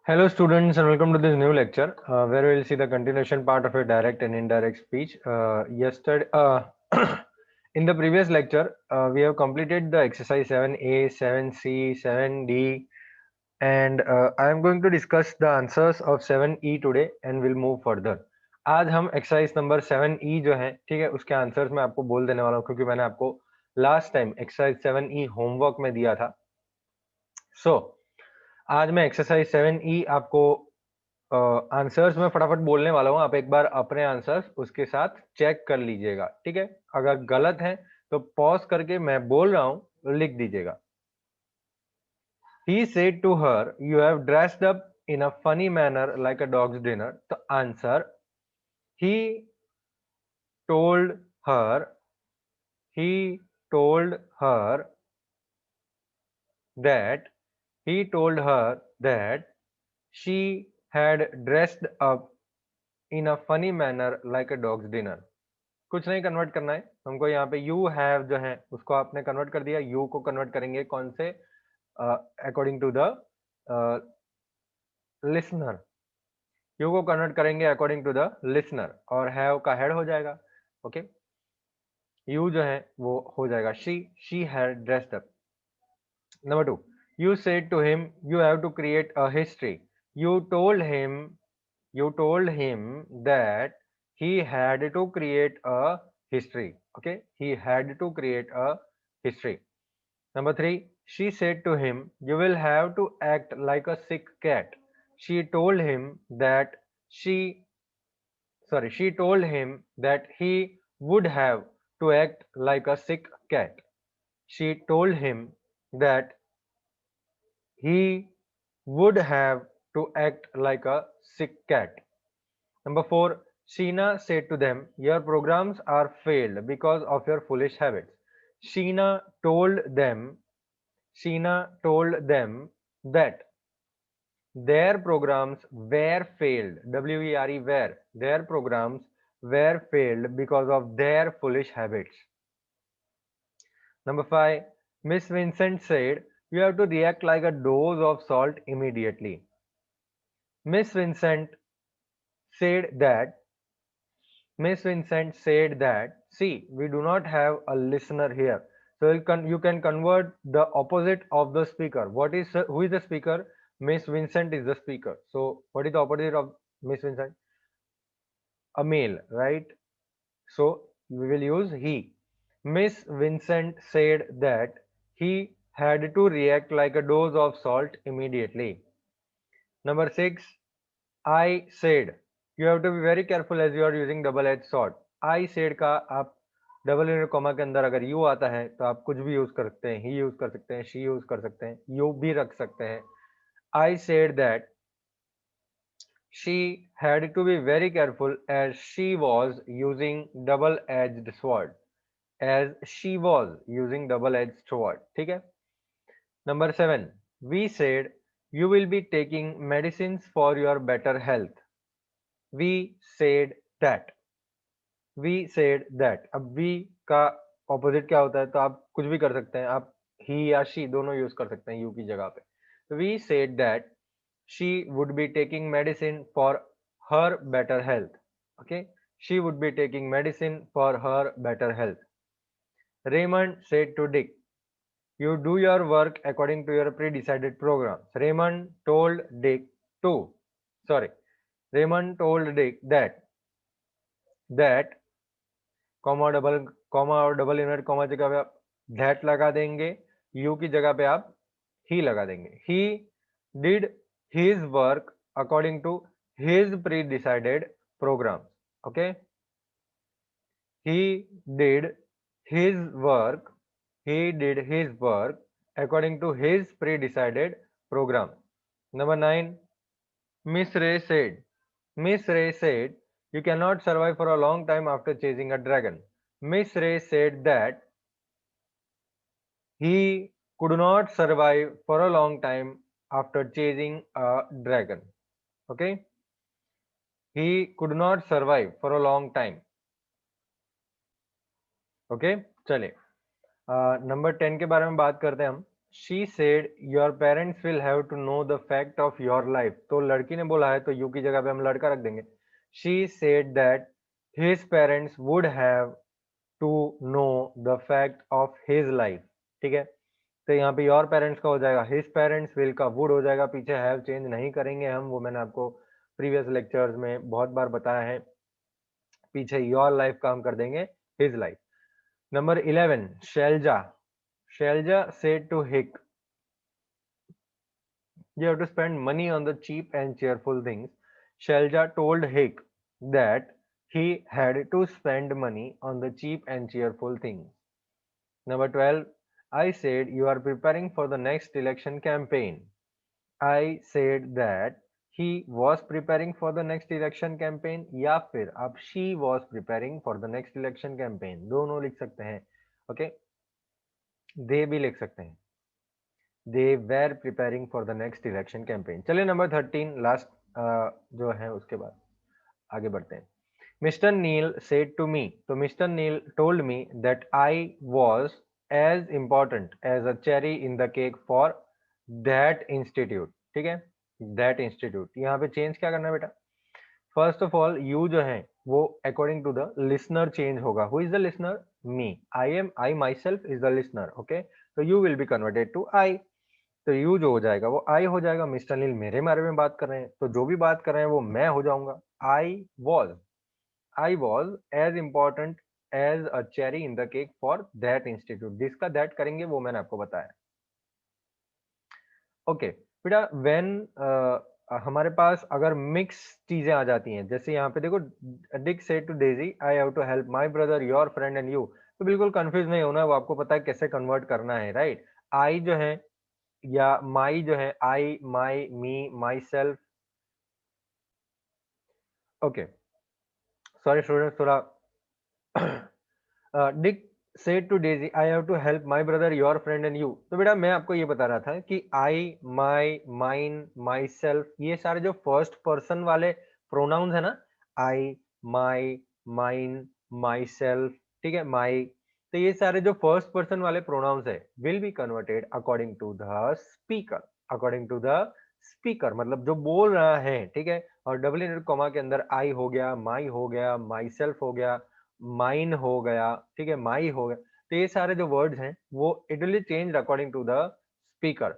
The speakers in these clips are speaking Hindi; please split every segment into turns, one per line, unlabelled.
Hello students and welcome to this new lecture where we will see the continuation part of a direct and indirect speech. In the previous lecture, we have completed the exercise 7A, 7C, 7D and I am going to discuss the answers of 7E today and we'll move further. आज हम एक्सरसाइज नंबर 7E जो है ठीक है उसके आंसर्स मैं आपको बोल देने वाला हूँ क्योंकि मैंने आपको last time exercise 7E homework में दिया था. आज मैं एक्सरसाइज 7E आपको आंसर्स में फटाफट बोलने वाला हूं. आप एक बार अपने आंसर्स उसके साथ चेक कर लीजिएगा, ठीक है. अगर गलत है तो पॉज करके मैं बोल रहा हूं लिख दीजिएगा. He said to her, "You have dressed up in a funny manner like a dog's dinner." तो answer he told her he told her that he told her that she had dressed up in a funny manner like a dog's dinner. कुछ नहीं कन्वर्ट करना है हमको. यहाँ पे यू हैव जो है उसको आपने कन्वर्ट कर दिया. यू को कन्वर्ट करेंगे कौन से? According to the listener. You को कन्वर्ट करेंगे अकॉर्डिंग टू द लिसनर और हैव का हेड हो जाएगा. ओके, यू जो है वो हो जाएगा she had dressed up. Number 2, you said to him you have to create a history. You told him that he had to create a history. Okay, he had to create a history. Number 3, she said to him you will have to act like a sick cat. She told him that she told him that he would have to act like a sick cat. She told him that he would have to act like a sick cat. Number 4, Sheena said to them, "Your programs are failed because of your foolish habits." Sheena told them, Sheena told them that their programs were failed. W-E-R-E, were. Their programs were failed because of their foolish habits. Number 5, Miss Vincent said, "You have to react like a dose of salt immediately." Miss Vincent said that see, we do not have a listener here. So you can convert the opposite of the speaker. Who is the speaker? Miss Vincent is the speaker. So what is the opposite of Miss Vincent? A male, right? So we will use he. Miss Vincent said that he had to react like a dose of salt immediately. Number 6, I said. You have to be very careful as you are using double-edged sword. I said का आप डबल इनवर्ट कॉमा के अंदर अगर you आता है तो आप कुछ भी यूज कर सकते हैं. he यूज कर सकते हैं, she यूज कर सकते हैं, you भी रख सकते हैं. I said that she had to be very careful as she was using double-edged sword. As she was using double-edged sword. ठीक है. Number 7, we said you will be taking medicines for your better health. We said that. We said that. अब we का ऑपोजिट क्या होता है? तो आप कुछ भी कर सकते हैं. आप he या she दोनों यूज कर सकते हैं you की जगह पे. We said that she would be taking medicine for her better health. Okay, she would be taking medicine for her better health. Raymond said to Dick, "You do your work according to your pre-decided programs." Raymond told Dick that comma और डबल इनवर्ट कॉमा जगह पे आप that लगा देंगे, you की जगह पे आप he लगा देंगे. He did his work according to his pre-decided programs. Okay, he did his work according to his pre-decided program. Number 9, Miss Ray said, "You cannot survive for a long time after chasing a dragon." Miss Ray said that he could not survive for a long time after chasing a dragon. Okay, he could not survive for a long time. Okay, चलिए नंबर 10 के बारे में बात करते हैं हम. she said your parents will have to know the fact of your life. तो लड़की ने बोला है तो you की जगह पे हम लड़का रख देंगे. She said that his parents would have to know the fact of his life. ठीक है, तो यहाँ पे योर पेरेंट्स का हो जाएगा हिज पेरेंट्स, विल का वुड हो जाएगा, पीछे हैव चेंज नहीं करेंगे हम, वो मैंने आपको प्रीवियस लेक्चर्स में बहुत बार बताया है. पीछे योर लाइफ का हम कर देंगे his life. Number 11, Shailaja. Shailaja said to hick, you have to spend money on the cheap and cheerful things. Shelja told Hick that he had to spend money on the cheap and cheerful things. Number 12, I said you are preparing for the next election campaign. I said that he was preparing for the next election campaign, या फिर आप she was preparing for the next election campaign, दोनों लिख सकते हैं. ओके, they भी लिख सकते हैं. They were preparing for the next election campaign. चलिए नंबर 13 लास्ट जो है उसके बाद आगे बढ़ते हैं. Mr. Neil said to me, तो Mr. Neil told me that I was as important as a cherry in the cake for that institute. ठीक है, that institute. यहाँ पे चेंज क्या करना है बेटा? फर्स्ट ऑफ ऑल यू जो है वो according to the listener change होगा. Who is the listener? Me. I myself is the listener. Okay, तो you will be converted to I. तो यू जो हो जाएगा वो आई हो जाएगा. मिस्टर नील मेरे बारे में बात कर रहे हैं तो जो भी बात कर रहे हैं वो मैं हो जाऊंगा. I was as important as a cherry in the cake for that institute. जिसका दैट करेंगे वो मैंने आपको बताया. ओके बेटा, व्हेन हमारे पास अगर मिक्स चीजें आ जाती हैं, जैसे यहाँ पे देखो, Dick said to Daisy I have to help my brother your friend and you. तो बिल्कुल कंफ्यूज नहीं होना, वो आपको पता है कैसे कन्वर्ट करना है, राइट. आई जो है या माई जो है, I, my, me, myself. Okay, sorry students, थोड़ा Dick said to Daisy I have to help my brother your friend and you. तो बेटा मैं आपको ये बता रहा था कि आई, माई, माइन, माई सेल्फ, ये सारे जो फर्स्ट पर्सन वाले प्रोनाउंस है ना, आई, माई, माइन, माई सेल्फ, ठीक है, माई, तो ये सारे जो फर्स्ट पर्सन वाले प्रोनाउंस है will be converted according to the speaker. According to the speaker मतलब जो बोल रहा है, ठीक है. और डबल इनवर्टेड कॉमा के अंदर आई हो गया, माई हो गया, माई सेल्फ हो गया, माइन हो गया, ठीक है, माई हो गया. तो ये सारे जो वर्ड्स हैं वो it will change according to the speaker.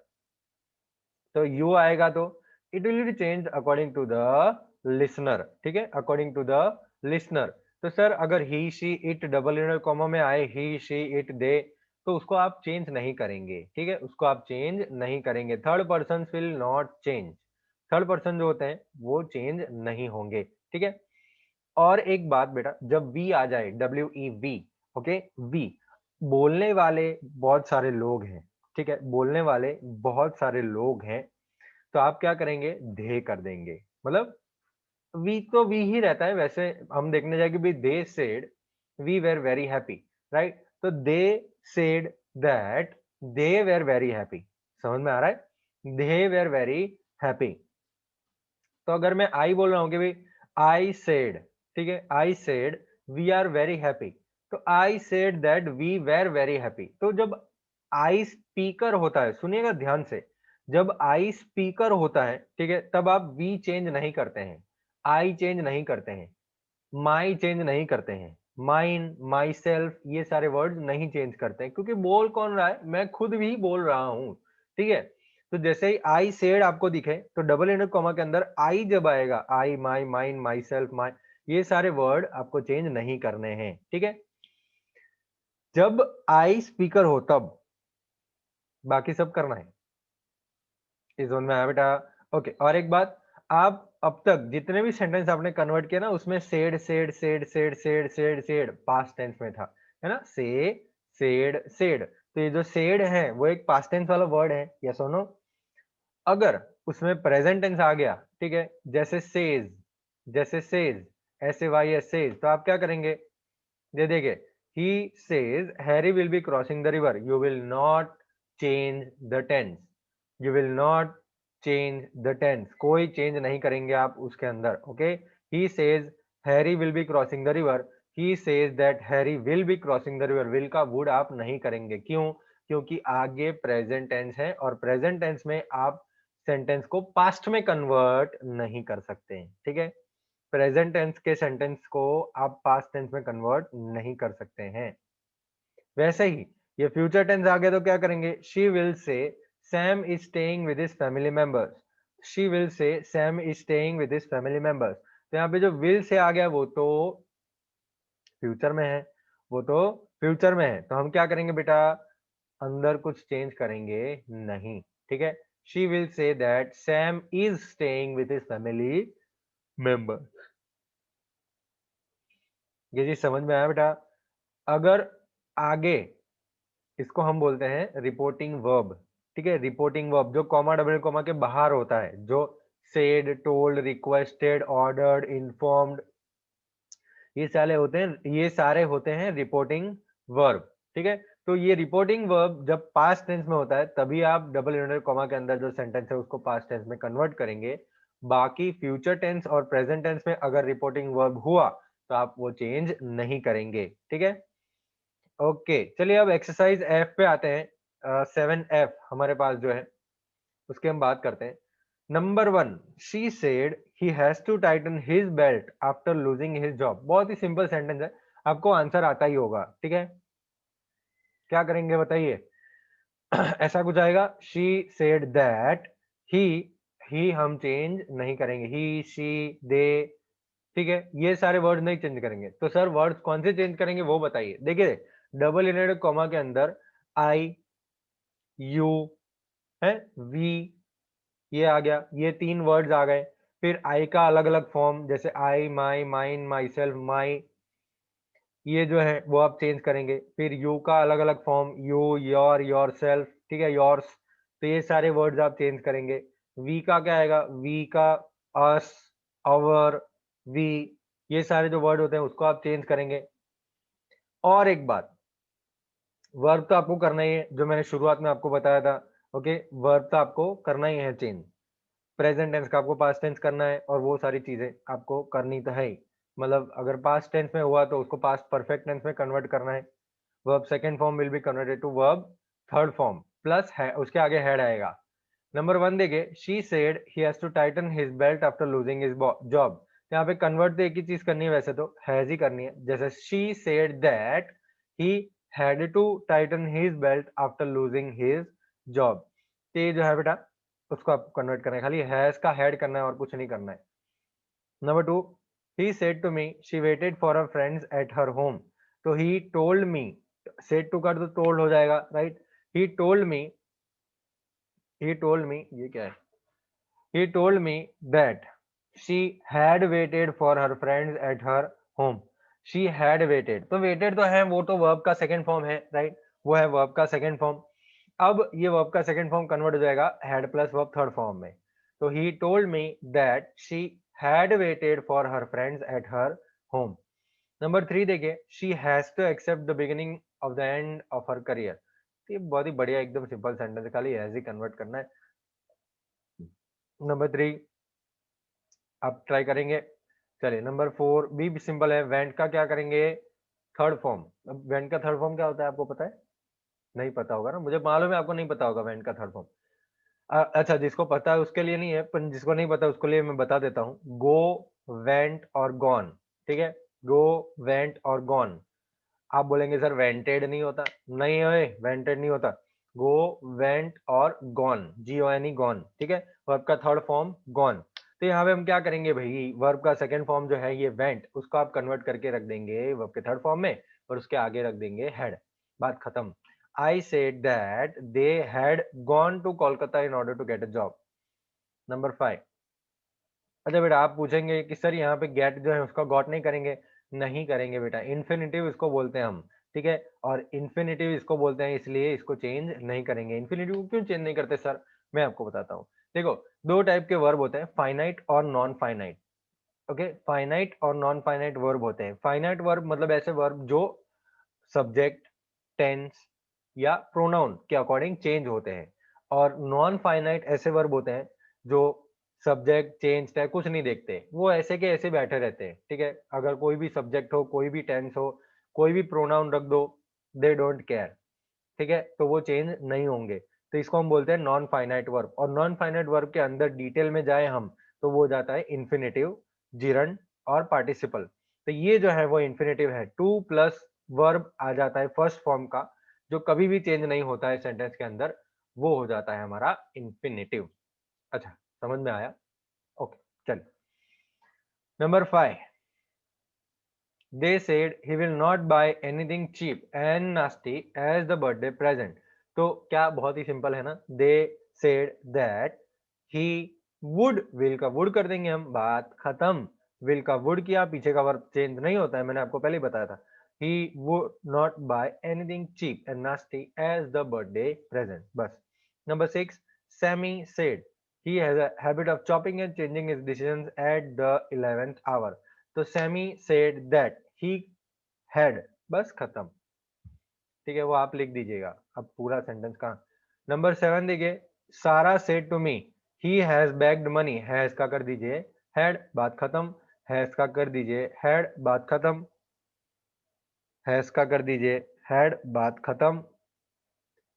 तो यू आएगा तो it will be change according to the listener. ठीक है, अकॉर्डिंग टू द लिसनर. तो सर अगर he she it double inverted comma में आए ही शी इट दे, तो उसको आप चेंज नहीं करेंगे. ठीक है, उसको आप चेंज नहीं करेंगे. Third person will not change. Third person जो होते हैं वो चेंज नहीं होंगे. ठीक है. और एक बात बेटा, जब वी आ जाए, WEV, ओके, वी, बोलने वाले बहुत सारे लोग हैं. ठीक है, बोलने वाले बहुत सारे लोग हैं, तो आप क्या करेंगे? दे कर देंगे. मतलब वी तो वी ही रहता है. वैसे हम देखने जाएंगे भी they said we were very happy, right. तो they said that they were very happy. समझ में आ रहा है? They were very happy. तो अगर मैं आई बोल रहा हूँ कि भाई आई सेड, ठीक है, I said we are very happy, तो I said that we were very happy. तो जब आई स्पीकर होता है, सुनिएगा ध्यान से, जब आई स्पीकर होता है, ठीक है, तब आप वी चेंज नहीं करते हैं, आई चेंज नहीं करते हैं, माई चेंज नहीं करते हैं, माइन, माई सेल्फ, ये सारे वर्ड नहीं चेंज करते हैं. क्योंकि बोल कौन रहा है? मैं खुद भी बोल रहा हूं. ठीक है. तो जैसे ही आई सेड आपको दिखे तो डबल इंडर कॉमा के अंदर आई जब आएगा, आई, माई, माइन, माई सेल्फ, माई, ये सारे वर्ड आपको चेंज नहीं करने हैं. ठीक है. जब आई स्पीकर हो तब बाकी सब करना है. इस जोन में आया बेटा. ओके, और एक बात, आप अब तक जितने भी सेंटेंस आपने कन्वर्ट किया ना, उसमें said said said said said said said past tense में था, है ना. से, सेड, सेड, तो ये जो सेड है वो एक पास्ट टेंस वाला वर्ड है. यस और नो? अगर उसमें प्रेजेंट टेंस आ गया, ठीक है, जैसे सेज, जैसे सेज, SAYS सेज, तो आप क्या करेंगे? ये देखिए, he says Harry will be crossing the river. You will not change the tense. You will not change the tense. कोई चेंज नहीं करेंगे आप उसके अंदर. Okay. He says Harry will be crossing the river. He says that Harry will be crossing the river. Will का वुड आप नहीं करेंगे. क्यों? क्योंकि आगे प्रेजेंट टेंस है और प्रेजेंट टेंस में आप सेंटेंस को पास्ट में कन्वर्ट नहीं कर सकते हैं, ठीक है। प्रेजेंट टेंस के सेंटेंस को आप पास्ट टेंस में कन्वर्ट नहीं कर सकते हैं। वैसे ही ये फ्यूचर टेंस आ गया तो क्या करेंगे, she will say Sam is staying with his family members. She will say Sam is staying with his family members. तो यहाँ पे जो विल से आ गया वो तो फ्यूचर में है, वो तो फ्यूचर में है, तो हम क्या करेंगे बेटा, अंदर कुछ चेंज करेंगे नहीं, ठीक है। She will say that Sam is staying with his family member. ये चीज समझ में आया बेटा। अगर आगे, इसको हम बोलते हैं रिपोर्टिंग वर्ब, ठीक है। रिपोर्टिंग वर्ब जो कॉमा डबल कॉमा के बाहर होता है, जो said, told, requested, ordered, informed, ये सारे होते हैं रिपोर्टिंग वर्ब, ठीक है। तो ये रिपोर्टिंग वर्ब जब पास्ट टेंस में होता है तभी आप डबल इन्वर्टेड कॉमा के अंदर जो सेंटेंस है उसको पास्ट टेंस में कन्वर्ट करेंगे। बाकी फ्यूचर टेंस और प्रेजेंट टेंस में अगर रिपोर्टिंग वर्ब हुआ तो आप वो चेंज नहीं करेंगे, ठीक है। ओके, चलिए अब एक्सरसाइज एफ पे आते हैं। 7F हमारे पास जो है उसकी हम बात करते हैं। Number 1, she said he has to tighten his belt after losing his job. बहुत ही सिंपल सेंटेंस है, आपको आंसर आता ही होगा, ठीक है। क्या करेंगे बताइए। ऐसा कुछ आएगा, शी सेड दैट, ही ही हम चेंज नहीं करेंगे, ही, शी, दे, ठीक है। ये सारे वर्ड नहीं चेंज करेंगे, तो सर वर्ड्स कौन से चेंज करेंगे वो बताइए। देखिए डबल इनवर्टेड कॉमा के अंदर आई, यू है, वी, ये आ गया, ये 3 वर्ड्स आ गए। फिर आई का अलग अलग फॉर्म, जैसे आई, माई, माइन, माई सेल्फ, माई, ये जो है वो आप चेंज करेंगे। फिर यू का अलग अलग form, you, your, your self, ठीक है, योर्स, तो ये सारे वर्ड्स आप चेंज करेंगे। वी का क्या आएगा, वी का अस, अवर, वी, ये सारे जो वर्ड होते हैं उसको आप चेंज करेंगे। और एक बात, वर्ब तो आपको करना ही है, जो मैंने शुरुआत में आपको बताया था। ओके, वर्ब तो आपको करना ही है चेंज, प्रेजेंट टेंस का आपको पास्ट टेंस करना है और वो सारी चीजें आपको करनी तो है ही। मतलब अगर पास्ट टेंस में हुआ तो उसको पास्ट परफेक्ट टेंस में कन्वर्ट करना है। Verb second form will be converted to verb third form, plus है उसके आगे हेड आएगा। नंबर 1 देखिए, she said he has to tighten his belt after losing his job. यहाँ पे कन्वर्ट तो एक ही चीज करनी है, वैसे तो हैज ही करनी है, जैसे she said that he had to tighten his belt after losing his job. तो ये जो है बेटा उसको आपको कन्वर्ट करना है, खाली हैज का हेड करना है और कुछ नहीं करना है। Number 2, he said to me she waited for her friends at her home। तो he told me, said to कर तो told हो जाएगा, राइट। he told me ये क्या है, he told me that she had waited for her friends at her home। she had waited, तो waited तो है, वो तो verb का सेकंड फॉर्म है, राइट, वो है verb का सेकंड फॉर्म। अब ये वर्ब का सेकंड फॉर्म कन्वर्ट हो जाएगा had plus verb third form में। तो he told me that she had waited for her friends at her home. Number 3 देखिए, she has to accept the beginning of the end of her career. ये बहुत ही बढ़िया एकदम सिंपल सेंटेंस है, खाली हैज ही कन्वर्ट करना है। नंबर 3 आप ट्राई करेंगे। चलिए नंबर 4 भी सिंपल है, वेंट का क्या करेंगे, थर्ड फॉर्म। अब वेंट का थर्ड फॉर्म क्या होता है आपको पता है? नहीं पता होगा ना, मुझे मालूम है आपको नहीं पता होगा वेंट का थर्ड फॉर्म। अच्छा, जिसको पता है उसके लिए नहीं है, पर जिसको नहीं पता उसके लिए मैं बता देता हूँ। गो, वेंट और गॉन, ठीक है। गो, वेंट और गॉन। आप बोलेंगे सर वेंटेड नहीं होता, नहीं है, वेंटेड नहीं होता। गो, वेंट और गॉन, GON, गॉन, ठीक है। वर्ब का थर्ड फॉर्म गॉन। तो यहाँ पे हम क्या करेंगे भाई, वर्ब का सेकंड फॉर्म जो है ये वेंट, उसको आप कन्वर्ट करके रख देंगे वर्ब के थर्ड फॉर्म में और उसके आगे रख देंगे हेड, बात खत्म। I said that they had gone to Kolkata in order to get a job। Number 5, अच्छा बेटा आप पूछेंगे कि सर यहाँ पे गेट जो है उसका गॉट नहीं करेंगे, नहीं करेंगे बेटा, इन्फिनिटिव इसको बोलते हैं हम, ठीक है। और इन्फिनिटिव इसको बोलते हैं, इसलिए इसको चेंज नहीं करेंगे। इन्फिनिटिव को क्यों चेंज नहीं करते सर, मैं आपको बताता हूँ। देखो दो टाइप के वर्ब होते हैं, फाइनाइट और नॉन फाइनाइट। ओके, फाइनाइट और नॉन फाइनाइट वर्ब होते हैं। फाइनाइट वर्ब मतलब ऐसे वर्ब जो सब्जेक्ट, टेंस या प्रोनाउन के अकॉर्डिंग चेंज होते हैं। और नॉन फाइनाइट ऐसे वर्ब होते हैं जो सब्जेक्ट, चेंज, टैग कुछ नहीं देखते, वो ऐसे के ऐसे बैठे रहते हैं, ठीक है। अगर कोई भी सब्जेक्ट हो, कोई भी टेंस हो, कोई भी प्रोनाउन रख दो, दे डोंट केयर। ठीक है, तो वो चेंज नहीं होंगे, तो इसको हम बोलते हैं नॉन फाइनाइट वर्ब। और नॉन फाइनाइट वर्ब के अंदर डिटेल में जाए हम, तो वो जाता है इन्फिनेटिव, जिरंड और पार्टिसिपल। तो ये जो है वो इन्फिनेटिव है, टू प्लस वर्ब आ जाता है फर्स्ट फॉर्म का, जो कभी भी चेंज नहीं होता है सेंटेंस के अंदर, वो हो जाता है हमारा इन्फिनेटिव। अच्छा, समझ में आया? ओके, चल। Number 5, they said he will not buy anything cheap and nasty as the birthday present. तो क्या बहुत ही सिंपल है ना, they said that he would, will का would कर देंगे हम, बात खत्म। will का would किया, पीछे का वर्ब चेंज नहीं होता है, मैंने आपको पहले ही बताया था। he would not buy anything cheap and nasty as the birthday present, बस। Number 6, Sammy said he has a habit of chopping and changing his decisions at the 11th hour. तो Sammy said that he had, बस खत्म। ठीक है, वो आप लिख दीजिएगा, अब पूरा सेंटेंस कहाँ। नंबर 7 देखिए, Sara said to me he has begged money, has का कर दीजिए हैड, बात खत्म। हैज का कर दीजिए हैड, बात खत्म। हैज का कर दीजिए हैड, बात खत्म।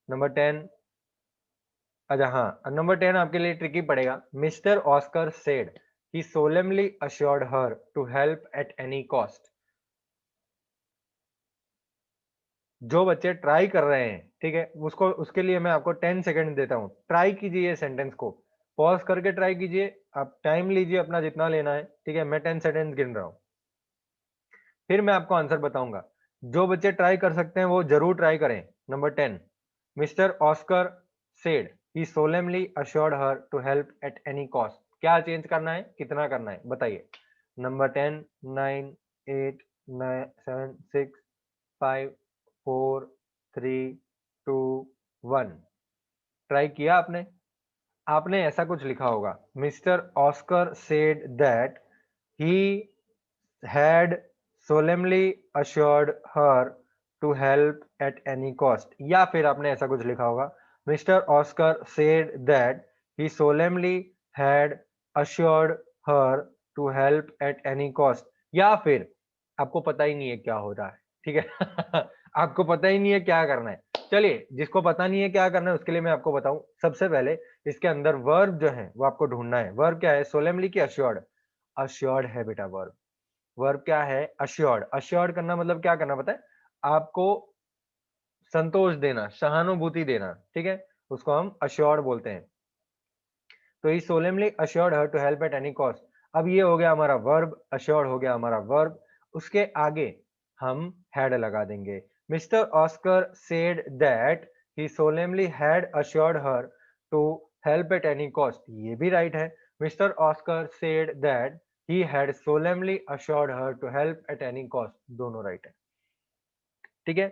नंबर 10, अच्छा हाँ, नंबर 10 आपके लिए ट्रिकी पड़ेगा। Mister Oscar said he solemnly assured her to help at any cost. जो बच्चे ट्राई कर रहे हैं, ठीक है, उसको, उसके लिए मैं आपको 10 सेकंड देता हूं, ट्राई कीजिए ये सेंटेंस को, पॉज करके ट्राई कीजिए, आप टाइम लीजिए अपना जितना लेना है, ठीक है, मैं 10 सेकंड गिन रहा हूं, फिर मैं आपको आंसर बताऊंगा। जो बच्चे ट्राई कर सकते हैं वो जरूर ट्राई करें। Number 10, mister Oscar said he solemnly assured her to help at any cost. क्या चेंज करना है, कितना करना है, बताइए। नंबर 10, 9, 8, 9, 7, 6, 5, 4, 3, 2, 1। ट्राई किया आपने? आपने ऐसा कुछ लिखा होगा, mister Oscar said that he had solemnly assured her to help at any cost, या फिर आपने ऐसा कुछ लिखा होगा, mister Oscar said that he solemnly had assured her to help at any cost, या फिर आपको पता ही नहीं है क्या हो रहा है, ठीक है। आपको पता ही नहीं है क्या करना है। चलिए, जिसको पता नहीं है क्या करना है उसके लिए मैं आपको बताऊं। सबसे पहले इसके अंदर वर्ब जो है वो आपको ढूंढना है। वर्ब क्या है, सोलेमली की अश्योर्ड? अश्योर्ड है बेटा वर्ब। वर्ब क्या है, अश्योर्ड। अश्योर्ड करना मतलब क्या करना पता है आपको? संतोष देना, सहानुभूति देना, ठीक है, उसको हम अश्योर्ड बोलते हैं। तो he solemnly assured her to help at any cost. अब ये हो गया हमारा वर्ब, अश्योर्ड हो गया हमारा वर्ब, उसके आगे हम हैड लगा देंगे। Mister Oscar said that he solemnly had assured her to help at any cost, ये भी राइट है। Mister Oscar said that he had solemnly assured her to help at any cost, दोनों राइट है, ठीक है।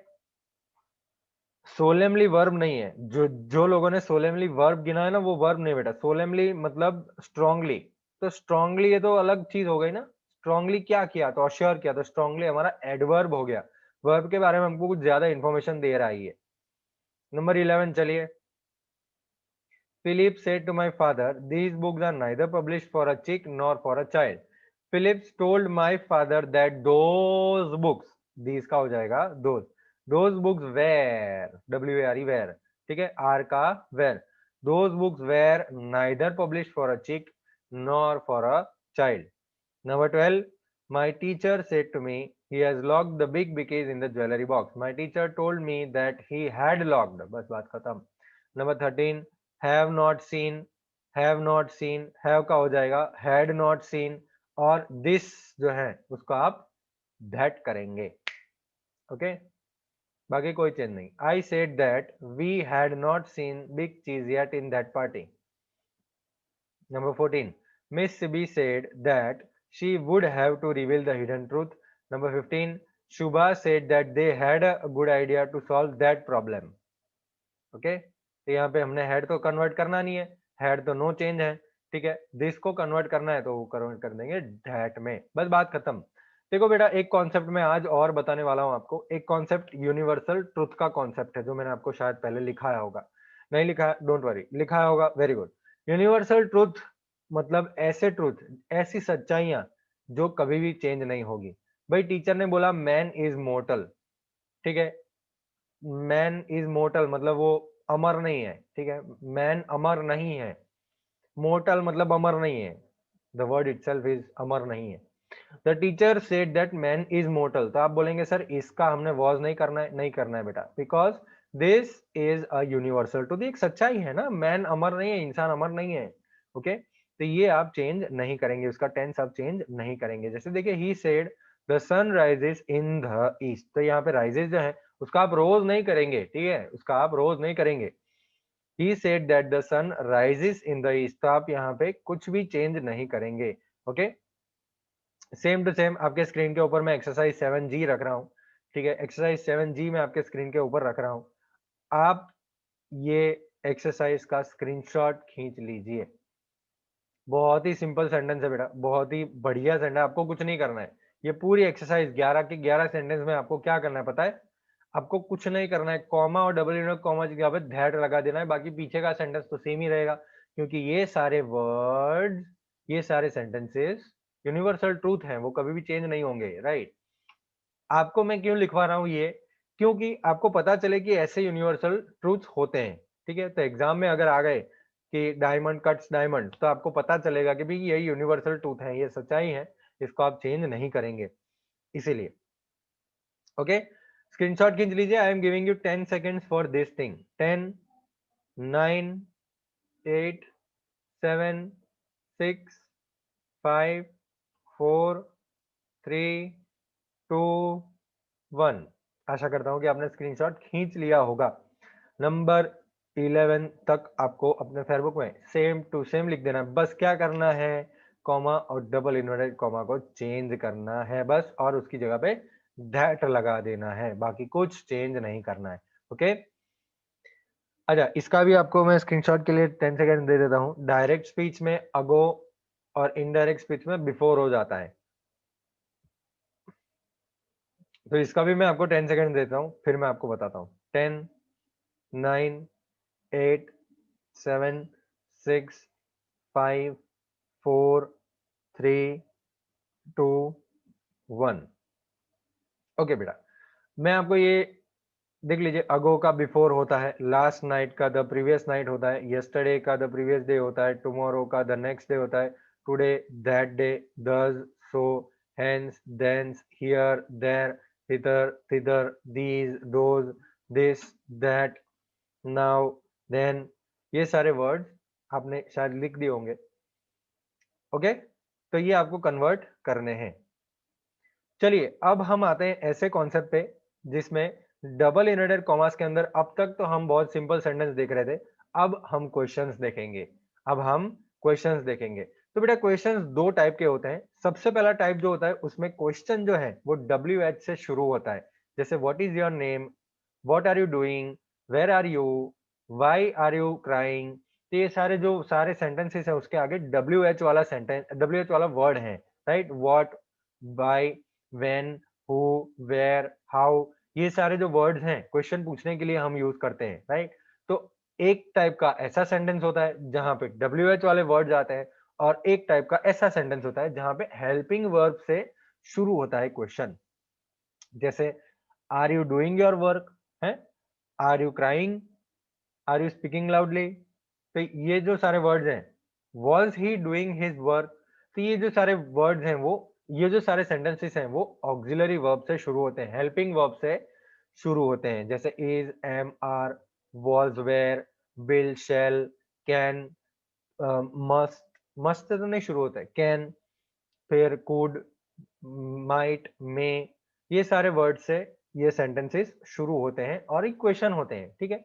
सोलेमली वर्ब नहीं है, जो जो लोगों ने सोलेमली वर्ब गिना है ना, वो वर्ब नहीं बेटा। सोलेमली मतलब स्ट्रांगली, तो स्ट्रांगली ये तो अलग चीज हो गई ना। स्ट्रांगली क्या किया, तो अश्योर किया, तो स्ट्रांगली हमारा एडवर्ब हो गया। वर्ब के बारे में हमको कुछ ज्यादा इंफॉर्मेशन दे रहा है ये। नंबर 11 चलिए, Philip said to my father, these books are neither published for a chick nor for a child. Philip told my father that those books, these का हो जाएगा those books were, W-A-R-E were, ठीक है, R का were, those books were neither published for a chick nor for a child. Number 12, my teacher said to me, he has locked the big bouquets in the jewelry box. My teacher told me that he had locked, बस बात खत्म। Number 13, have not seen, have not seen, have का हो जाएगा had not seen, और this जो है उसको आप that करेंगे, ओके। बाकी कोई चेंज नहीं। I said that we had not seen big cheese yet in that party. Number 14, Miss Sibi said that she would have to reveal the hidden truth. Number 15, Shubha said that they had a good idea to solve that problem. Okay, तो यहाँ पे हमने हेड तो कन्वर्ट करना नहीं है, हेड तो नो चेंज है, ठीक है। दिस को कन्वर्ट करना है तो वो कन्वर्ट कर देंगे दैट में, बस बात खत्म। देखो बेटा, एक कॉन्सेप्ट मैं आज और बताने वाला हूँ आपको। एक कॉन्सेप्ट यूनिवर्सल ट्रुथ का कॉन्सेप्ट है, जो मैंने आपको शायद पहले लिखाया होगा। नहीं लिखा, डोंट वरी, लिखाया होगा, वेरी गुड। यूनिवर्सल ट्रुथ मतलब ऐसे ट्रुथ, ऐसी सच्चाइयां जो कभी भी चेंज नहीं होगी। भाई टीचर ने बोला मैन इज मोर्टल, ठीक है, मैन इज मोर्टल मतलब वो अमर नहीं है, ठीक है, मैन अमर नहीं है, मोर्टल मतलब अमर नहीं है, द वर्ड इटसेल्फ इज अमर नहीं है। The teacher said that man is mortar, तो आप बोलेंगे सर इसका हमने वॉज नहीं करना है, नहीं करना है बेटा, because this is a universal truth, एक सच्चाई है ना, मैन अमर नहीं है, इंसान अमर नहीं है, ओके तो ये आप चेंज नहीं करेंगे, उसका टेंस आप चेंज नहीं करेंगे। जैसे देखिए he said the sun rises in the east, तो यहाँ पे राइजेस जो है उसका आप रोज नहीं करेंगे, ठीक है, उसका आप रोज नहीं करेंगे। He said that the sun rises in the east, तो आप यहाँ पे कुछ भी चेंज नहीं करेंगे, ओके। सेम टू सेम आपके स्क्रीन के ऊपर मैं एक्सरसाइज 7G रख रहा हूँ, ठीक है, एक्सरसाइज 7G मैं आपके स्क्रीन के ऊपर रख रहा हूँ। आप ये एक्सरसाइज का स्क्रीनशॉट खींच लीजिए। बहुत ही सिंपल सेंटेंस है बेटा, बहुत ही बढ़िया सेंटेंस, आपको कुछ नहीं करना है। ये पूरी एक्सरसाइज 11 के 11 सेंटेंस में आपको क्या करना है पता है? आपको कुछ नहीं करना है, कॉमा और डबल इनवर्ट कॉमा की जगह पे दैट लगा देना है, बाकी पीछे का सेंटेंस तो सेम ही रहेगा, क्योंकि ये सारे वर्ड्स, ये सारे सेंटेंसेस यूनिवर्सल ट्रूथ हैं, वो कभी भी चेंज नहीं होंगे, राइट। आपको मैं क्यों लिखवा रहा हूँ ये, क्योंकि आपको पता चले कि ऐसे यूनिवर्सल ट्रूथ होते हैं, ठीक है। तो एग्जाम में अगर आ गए कि डायमंड कट्स डायमंड, तो आपको पता चलेगा कि भाई ये यूनिवर्सल ट्रूथ है, ये सच्चाई है, इसको आप चेंज नहीं करेंगे, इसीलिए, ओके। स्क्रीनशॉट खींच लीजिए। I am giving you 10 seconds for this thing. 10, 9, 8, 7, 6, 5, 4, 3, 2, 1। आशा करता हूं कि आपने स्क्रीनशॉट खींच लिया होगा। नंबर 11 तक आपको अपने फेसबुक में सेम टू सेम लिख देना है, बस क्या करना है, कॉमा और डबल इन्वर्टेड कॉमा को चेंज करना है बस, और उसकी जगह पे दैट लगा देना है, बाकी कुछ चेंज नहीं करना है, ओके। अच्छा, इसका भी आपको मैं स्क्रीनशॉट के लिए 10 सेकेंड दे देता हूं। डायरेक्ट स्पीच में अगो और इनडायरेक्ट स्पीच में बिफोर हो जाता है, तो इसका भी मैं आपको 10 सेकेंड देता हूं, फिर मैं आपको बताता हूं। 10, 9, 8, 7, 6, 5, 4, 3, 2, 1। ओके बेटा, मैं आपको ये देख लीजिए, अगो का बिफोर होता है, लास्ट नाइट का द प्रीवियस नाइट होता है, यस्टरडे का द प्रीवियस डे होता है, टुमारो का द नेक्स्ट डे होता है, today that day, thus, so, hence, thence, here, there, hither, thither, these, those, this, that, now, then, ये सारे वर्ड्स आपने शायद लिख दिए होंगे, ओके। तो ये आपको कन्वर्ट करने हैं। चलिए अब हम आते हैं ऐसे कॉन्सेप्ट पे जिसमें डबल इनवर्टेड कॉमास के अंदर, अब तक तो हम बहुत सिंपल सेंटेंस देख रहे थे, अब हम क्वेश्चंस देखेंगे, अब हम क्वेश्चंस देखेंगे। तो बेटा क्वेश्चंस दो टाइप के होते हैं। सबसे पहला टाइप जो होता है उसमें क्वेश्चन जो है वो WH से शुरू होता है, जैसे what is your name, what are you doing, where are you, why are you crying. तो ये सारे जो सारे सेंटेंसेस है उसके आगे WH वाला सेंटेंस, WH वाला वर्ड है, right. What, why, when, who, where, how, ये सारे जो वर्ड्स हैं क्वेश्चन पूछने के लिए हम यूज करते हैं, राइट। तो एक टाइप का ऐसा सेंटेंस होता है जहां पे WH वाले वर्ड्स आते हैं, और एक टाइप का ऐसा सेंटेंस होता है जहां पे हेल्पिंग वर्ब से शुरू होता है क्वेश्चन, जैसे are you doing your work है, are you crying, are you speaking loudly. तो ये जो सारे वर्ड्स हैं, was he doing his work, तो ये जो सारे वर्ड्स हैं वो, ये जो सारे सेंटेंसेस हैं वो ऑक्सिलरी वर्ब से शुरू होते हैं, हेल्पिंग वर्ब से शुरू होते हैं, जैसे is, am, are, was, were, will, shall, can, must, must तो नहीं शुरू होता है, कैन, फिर कुड, माइट, मे, ये सारे वर्ड से ये सेंटेंसेस शुरू होते हैं और एक क्वेश्चन होते हैं, ठीक है।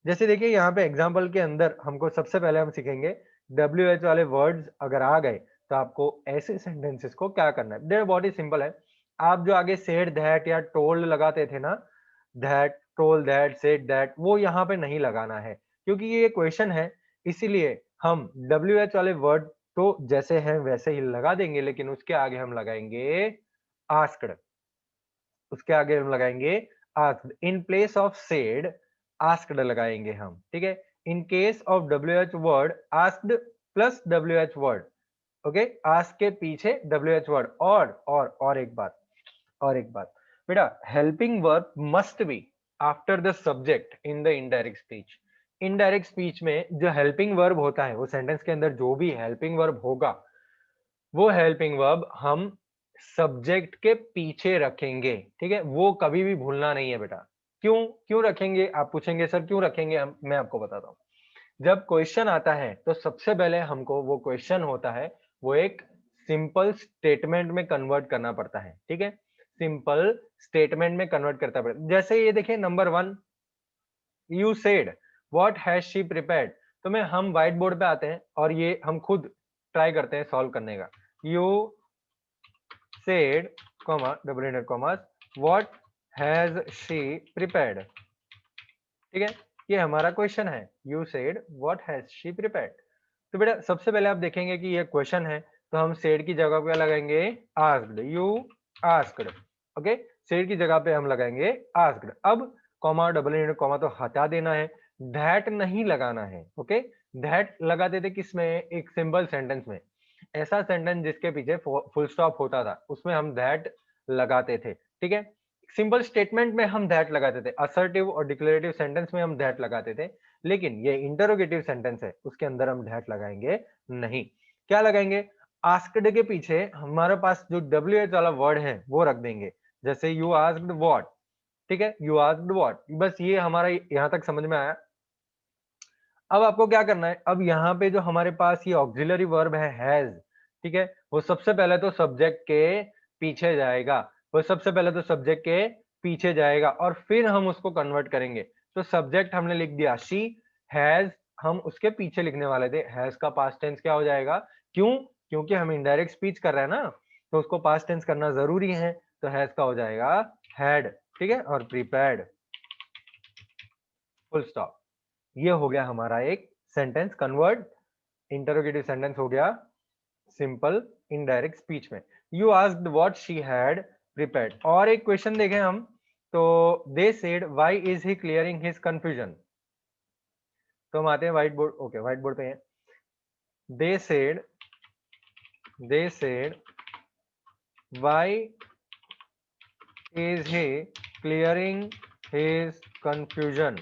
जैसे देखिए यहाँ पे एग्जाम्पल के अंदर हमको सबसे पहले हम सीखेंगे WH वाले वर्ड्स अगर आ गए तो आपको ऐसे सेंटेंसेस को क्या करना है। देखो बहुत ही सिंपल है, आप जो आगे सेड, दैट या टोल्ड लगाते थे ना, that, told that, said that, वो यहाँ पे नहीं लगाना है, क्योंकि ये क्वेश्चन है, इसीलिए हम WH वाले वर्ड तो जैसे हैं वैसे ही लगा देंगे, लेकिन उसके आगे हम लगाएंगे आस्क्ड, उसके आगे हम लगाएंगे asked, in place of said asked लगाएंगे हम, ठीक है। In case of WH word asked plus WH word, okay, ask के पीछे WH वर्ड, और एक बात, और एक बात बेटा, helping verb must be, after the subject in the indirect speech. Indirect speech में जो हेल्पिंग वर्ब होता है, वो सेंटेंस के अंदर जो भी हेल्पिंग वर्ब होगा, वो हेल्पिंग वर्ब हम सब्जेक्ट के पीछे रखेंगे। ठीक है, वो कभी भी भूलना नहीं है बेटा। क्यों क्यों रखेंगे, आप पूछेंगे सर क्यों रखेंगे, मैं आपको बताता हूँ। जब क्वेश्चन आता है तो सबसे पहले हमको वो क्वेश्चन होता है वो एक सिंपल स्टेटमेंट में कन्वर्ट करना पड़ता है। ठीक है, सिंपल स्टेटमेंट में कन्वर्ट करता पड़ता है। जैसे ये देखिए number 1, you said what has she prepared. तो मैं हम व्हाइट बोर्ड पे आते हैं और ये हम खुद ट्राई करते हैं सॉल्व करने का। You said comma double inverted comma what has she prepared. ठीक है, ये हमारा क्वेश्चन है, you said what has she prepared. तो बेटा सबसे पहले आप देखेंगे कि ये क्वेश्चन है, तो हम सेड की जगह पे लगाएंगे asked, you asked. Okay, said की जगह पे हम लगाएंगे आस्क्ड। अब कॉमा डबल इंडेड कॉमा तो हटा देना है, दैट नहीं लगाना है। ओके, दैट लगाते थे किसमें, एक सिंपल सेंटेंस में। ऐसा सेंटेंस जिसके पीछे फुल स्टॉप होता था उसमें हम दैट लगाते थे। ठीक है, सिंपल स्टेटमेंट में हम दैट लगाते थे, असर्टिव और डिक्लेरेटिव सेंटेंस में हम दैट लगाते थे, लेकिन ये इंटरोगेटिव सेंटेंस है उसके अंदर हम दैट लगाएंगे नहीं। क्या लगाएंगे, आस्क्ड के पीछे हमारे पास जो WH वाला वर्ड है वो रख देंगे, जैसे यू आस्क्ड व्हाट। ठीक है, यू आस्क्ड व्हाट, बस ये हमारा यहां तक समझ में आया। अब आपको क्या करना है, अब यहाँ पे जो हमारे पास ये ऑक्सिलरी वर्ब है हैज, ठीक है, वो सबसे पहले तो सब्जेक्ट के पीछे जाएगा, वो सबसे पहले तो सब्जेक्ट के पीछे जाएगा और फिर हम उसको कन्वर्ट करेंगे। तो सब्जेक्ट हमने लिख दिया शी हैज, हम उसके पीछे लिखने वाले थे, हैज का पास्ट टेंस क्या हो जाएगा, क्यों, क्योंकि हम इनडायरेक्ट स्पीच कर रहे हैं ना, तो उसको पास्ट टेंस करना जरूरी है, तो हैज का हो जाएगा हैड। ठीक है, और प्रिपेयर्ड, फुल स्टॉप। ये हो गया हमारा एक सेंटेंस कन्वर्ट, इंटरोगेटिव सेंटेंस हो गया सिंपल इनडायरेक्ट स्पीच में। You asked what she had prepared. और एक क्वेश्चन देखें हम, तो they said why is he clearing his confusion. तो हम आते हैं white board, okay white board पे हैं। They said why is he clearing his confusion,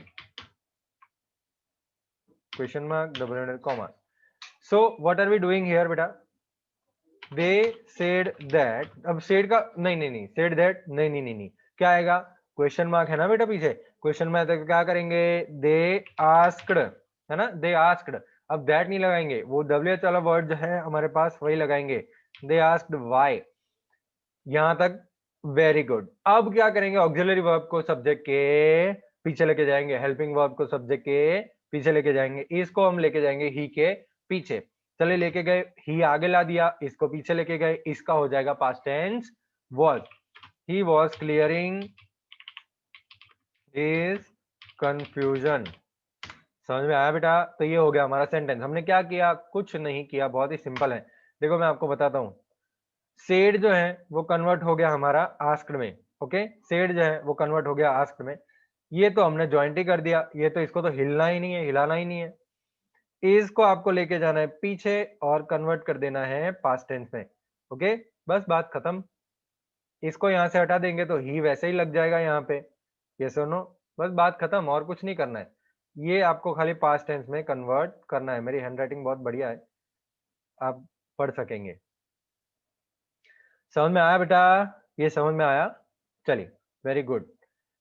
question mark double inverted comma. So what are we doing here बेटा, दे सेड दैट, अब सेड का नहीं, सेड दैट नहीं, क्या आएगा, क्वेश्चन मार्क है ना बेटा पीछे, क्वेश्चन मार्क तो क्या करेंगे, दे आस्क्ड, है ना, दे आस्क्ड। अब दैट नहीं लगाएंगे, वो WH वाला वर्ड जो है हमारे पास वही लगाएंगे, दे आस्क्ड व्हाई। यहां तक वेरी गुड। अब क्या करेंगे, ऑक्सिलरी वर्ब को सब्जेक्ट के पीछे लेके जाएंगे, हेल्पिंग वर्ब को सब्जेक्ट के पीछे लेके जाएंगे, इसको हम लेके जाएंगे ही के पीछे। चले लेके गए, ही आगे ला दिया, इसको पीछे लेके गए, इसका हो जाएगा past tense was, he was clearing his confusion. समझ में आया बेटा, तो ये हो गया हमारा सेंटेंस। हमने क्या किया, कुछ नहीं किया, बहुत ही सिंपल है। देखो मैं आपको बताता हूँ, सेड जो है वो कन्वर्ट हो गया हमारा आस्क्ड में। ओके, सेड जो है वो कन्वर्ट हो गया आस्क्ड में, ये तो हमने ज्वाइंट ही कर दिया, ये तो इसको तो हिलना ही नहीं है, हिलाना ही नहीं है। इज को आपको लेके जाना है पीछे और कन्वर्ट कर देना है पास्ट टेंस में। ओके, बस बात खत्म। इसको यहां से हटा देंगे तो ही वैसे ही लग जाएगा यहाँ पे, ये सुनो, बस बात खत्म, और कुछ नहीं करना है। ये आपको खाली पास्ट टेंस में कन्वर्ट करना है। मेरी हैंडराइटिंग बहुत बढ़िया है, आप पढ़ सकेंगे। समझ में आया बेटा, ये समझ में आया, चलिए वेरी गुड।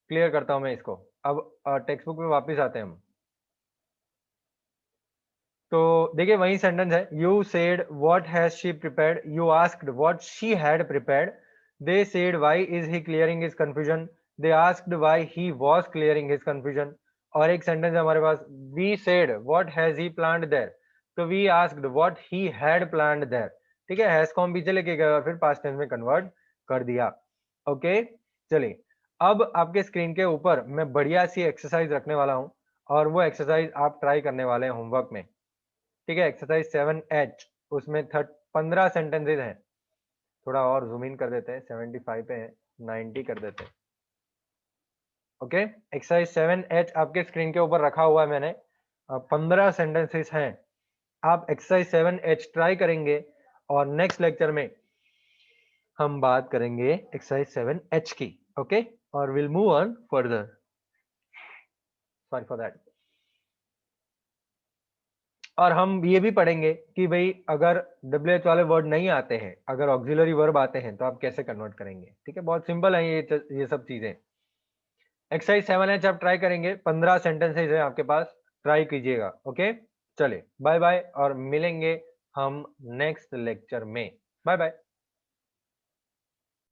क्लियर करता हूं मैं इसको। अब टेक्स्ट बुक पे वापस आते हैं हम। तो देखिए वही सेंटेंस है, you said what has she prepared, you asked what she had prepared, they said why is he clearing his confusion, they asked why he was clearing his confusion. और एक सेंटेंस है हमारे पास, we said what has he planned there, तो we asked what he had planned there. ठीक है, हैज को हम पीछे लेके गए और फिर पास्ट टेंस में कन्वर्ट कर दिया। ओके, चलिए अब आपके स्क्रीन के ऊपर मैं बढ़िया सी एक्सरसाइज रखने वाला हूं, और वो एक्सरसाइज आप ट्राई करने वाले हैं होमवर्क में। ठीक है, एक्सरसाइज 7H, उसमें 15 सेंटेंसेज हैं। थोड़ा और जूम इन कर देते हैं, 75 पे है, 90 कर देते हैं। ओके, एक्सरसाइज 7H आपके स्क्रीन के ऊपर रखा हुआ है मैंने, 15 सेंटेंसेस हैं। आप एक्सरसाइज 7H ट्राई करेंगे और नेक्स्ट लेक्चर में हम बात करेंगे एक्सरसाइज 7H की। ओके, और will move on further. Sorry for that. और हम ये भी पढ़ेंगे कि भाई अगर WH वाले वर्ड नहीं आते हैं, अगर ऑक्सिलरी वर्ब आते हैं तो आप कैसे कन्वर्ट करेंगे। ठीक है, बहुत सिंपल है ये सब चीजें। एक्सरसाइज 7H आप ट्राई करेंगे, 15 सेंटेंसेज है आपके पास, ट्राई कीजिएगा। ओके, चलिए बाय बाय और मिलेंगे हम नेक्स्ट लेक्चर में। Bye bye.